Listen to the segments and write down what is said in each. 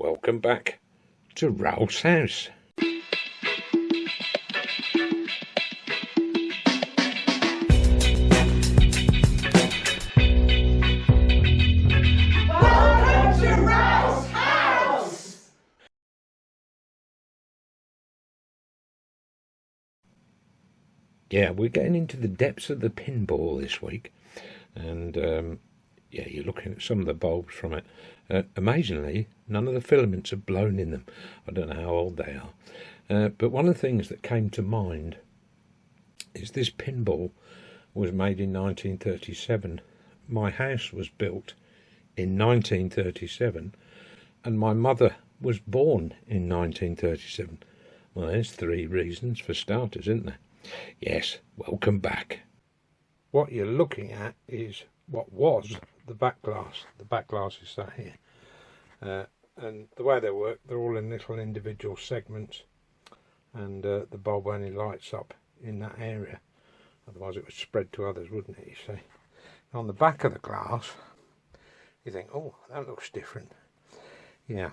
Welcome back to Ralph's house. Welcome to Ralph's house! Yeah, we're getting into the depths of the pinball this week, and yeah, you're looking at some of the bulbs from it. Amazingly, none of the filaments have blown in them. I don't know how old they are. But one of the things that came to mind is this pinball was made in 1937. My house was built in 1937, and my mother was born in 1937. Well, there's three reasons for starters, isn't there? Yes, welcome back. What you're looking at is what was the backglass. The backglass is sat here. And the way they work, they're all in little individual segments, and the bulb only lights up in that area. Otherwise it would spread to others, wouldn't it, you see? On the back of the glass, you think, oh, that looks different. Yeah.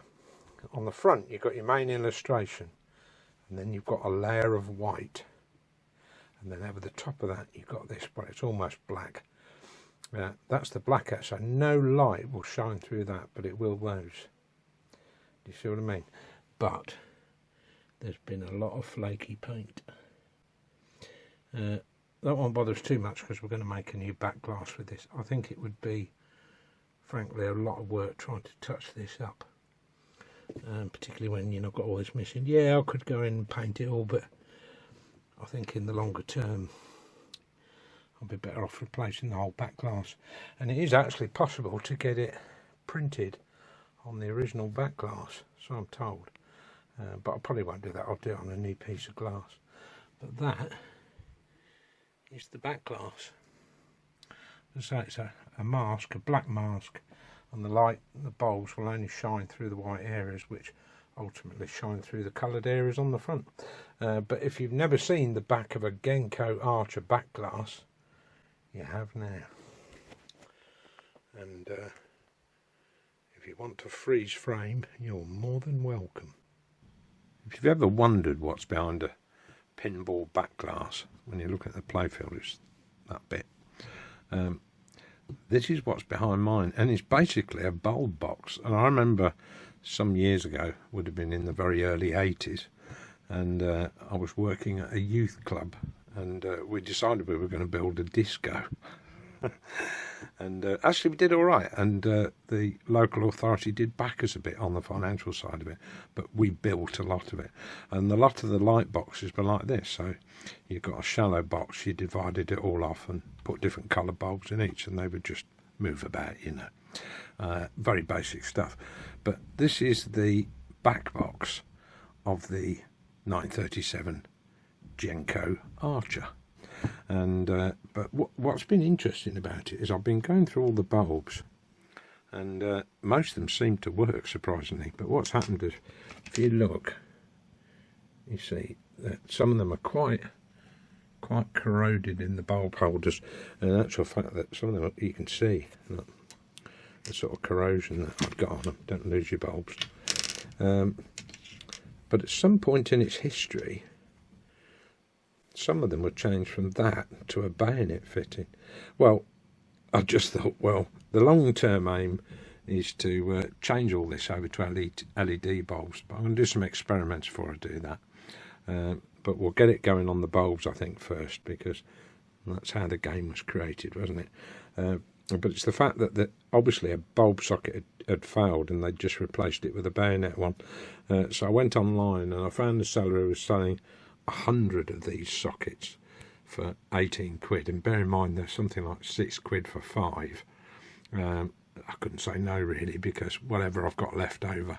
On the front, you've got your main illustration, and then you've got a layer of white. And then over the top of that, you've got this, but it's almost black. That's the blacker, so no light will shine through that, but it will those. Do you see what I mean? But there's been a lot of flaky paint. That won't bother us too much because we're going to make a new back glass with this. I think it would be, frankly, a lot of work trying to touch this up, particularly when you've not got all this missing. Yeah, I could go in and paint it all, but I think in the longer term I'll be better off replacing the whole back glass. And it is actually possible to get it printed on the original back glass, so I'm told. But I probably won't do that. I'll do it on a new piece of glass. But that is the back glass. As I say, it's a mask, a black mask, and the light, the bulbs will only shine through the white areas, which ultimately shine through the coloured areas on the front. But if you've never seen the back of a Genco Archer back glass, you have now. And if you want to freeze frame, you're more than welcome. If you've ever wondered what's behind a pinball back glass, when you look at the playfield, it's that bit. This is what's behind mine, and it's basically a bulb box. And I remember some years ago, would have been in the very early 80s, and I was working at a youth club, and we decided we were going to build a disco. And actually we did all right, and the local authority did back us a bit on the financial side of it, but we built a lot of it. And a lot of the light boxes were like this, so you've got a shallow box, you divided it all off and put different colour bulbs in each, and they would just move about, you know. Very basic stuff. But this is the back box of the 1937 Genco Archer. And but what's been interesting about it is I've been going through all the bulbs, and most of them seem to work, surprisingly. But what's happened is, if you look, you see that some of them are quite corroded in the bulb holders, and in actual fact that some of them you can see, look, the sort of corrosion that I've got on them. Don't lose your bulbs. But at some point in its history, some of them were changed from that to a bayonet fitting. Well, I just thought, well, the long-term aim is to change all this over to LED bulbs. But I'm going to do some experiments before I do that. But we'll get it going on the bulbs, I think, first, because that's how the game was created, wasn't it? But it's the fact that obviously a bulb socket had failed, and they'd just replaced it with a bayonet one. So I went online and I found a seller who was selling 100 of these sockets for 18 quid, and bear in mind there's something like 6 quid for 5. I couldn't say no, really, because whatever I've got left over,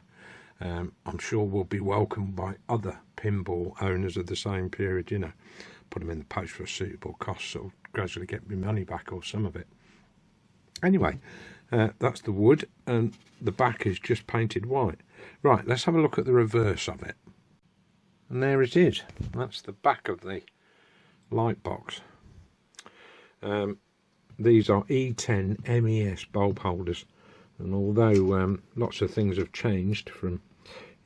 I'm sure will be welcomed by other pinball owners of the same period, you know. Put them in the post for a suitable cost, so I'll gradually get my money back, or some of it. Anyway, that's the wood, and the back is just painted white. Right, let's have a look at the reverse of it. And there it is. That's the back of the light box. These are E10 MES bulb holders. And although lots of things have changed from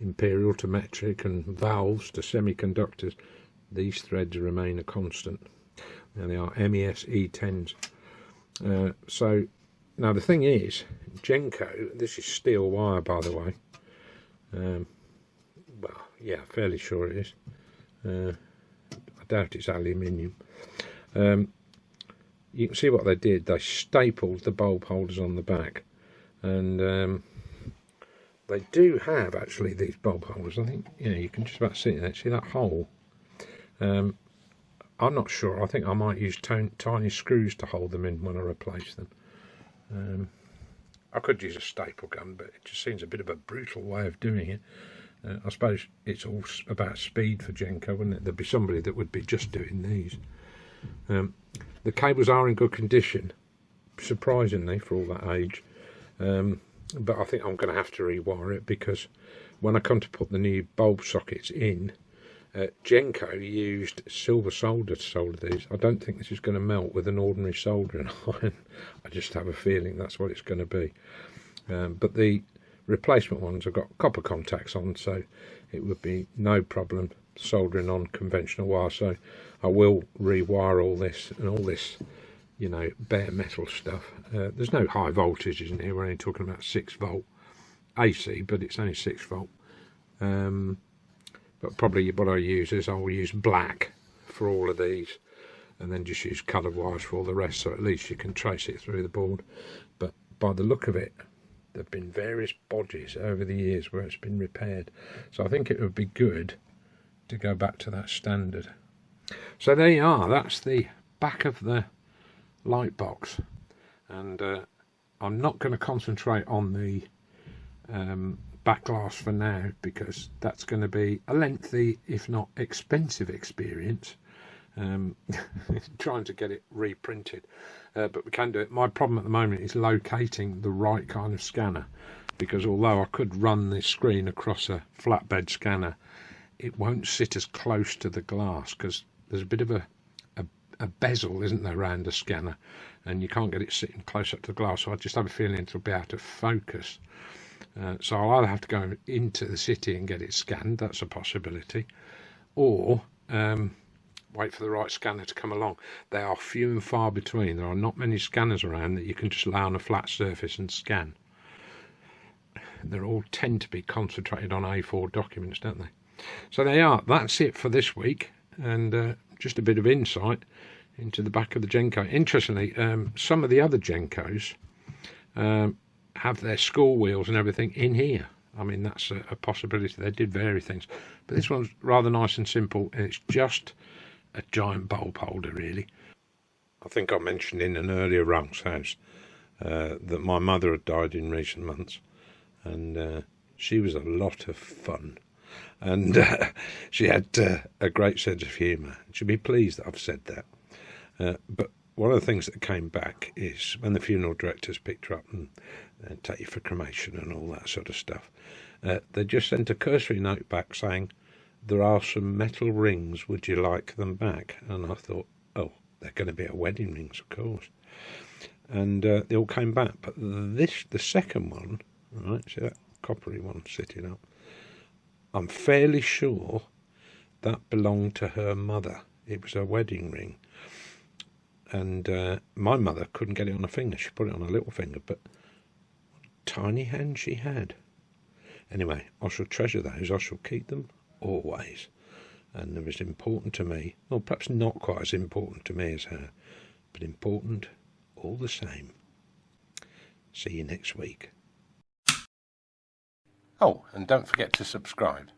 imperial to metric and valves to semiconductors, these threads remain a constant. Now they are MES E10s. So now the thing is, Genco, this is steel wire by the way. Well, yeah, fairly sure it is. I doubt it's aluminium. You can see what they did. They stapled the bulb holders on the back, and they do have actually these bulb holders. I think you can just about see it. See that hole? I'm not sure. I think I might use tiny screws to hold them in when I replace them. I could use a staple gun, but it just seems a bit of a brutal way of doing it. I suppose it's all about speed for Genco, wouldn't it? There'd be somebody that would be just doing these. The cables are in good condition, surprisingly, for all that age. But I think I'm going to have to rewire it, because when I come to put the new bulb sockets in, Genco used silver solder to solder these. I don't think this is going to melt with an ordinary soldering iron. I just have a feeling that's what it's going to be. But the replacement ones have got copper contacts on, so it would be no problem soldering on conventional wire. So I will rewire all this, and all this, bare metal stuff. There's no high voltages in here. We're only talking about 6 volt AC, but it's only 6 volt. But probably what I use is I'll use black for all of these, and then just use coloured wires for all the rest, so at least you can trace it through the board. But by the look of it, there have been various bodges over the years where it's been repaired, so I think it would be good to go back to that standard. So there you are. That's the back of the light box, and I'm not going to concentrate on the backglass for now, because that's going to be a lengthy, if not expensive, experience trying to get it reprinted, but we can do it. My problem at the moment is locating the right kind of scanner, because although I could run this screen across a flatbed scanner, it won't sit as close to the glass, because there's a bit of a bezel, isn't there, around a scanner, and you can't get it sitting close up to the glass. So I just have a feeling it'll be out of focus. So I'll either have to go into the city and get it scanned, that's a possibility, or wait for the right scanner to come along. They are few and far between. There are not many scanners around that you can just lay on a flat surface and scan. They all tend to be concentrated on A4 documents, don't they? So they are. That's it for this week, and just a bit of insight into the back of the Genco. Interestingly, some of the other Gencos have their school wheels and everything in here. I mean, that's a possibility. They did vary things, but this one's rather nice and simple, and it's just a giant bulb holder, really. I think I mentioned in an earlier Runk's house that my mother had died in recent months, and she was a lot of fun, and she had a great sense of humour. She'll be pleased that I've said that. But one of the things that came back is when the funeral directors picked her up and take you for cremation and all that sort of stuff, they just sent a cursory note back saying, "There are some metal rings, would you like them back?" And I thought, oh, they're going to be our wedding rings, of course. And they all came back, but the second one, right, see that coppery one sitting up, I'm fairly sure that belonged to her mother. It was her wedding ring. And my mother couldn't get it on her finger. She put it on her little finger, but what a tiny hand she had. Anyway, I shall treasure those. I shall keep them always. And they're as important to me, well, perhaps not quite as important to me as her, but important all the same. See you next week. Oh, and don't forget to subscribe.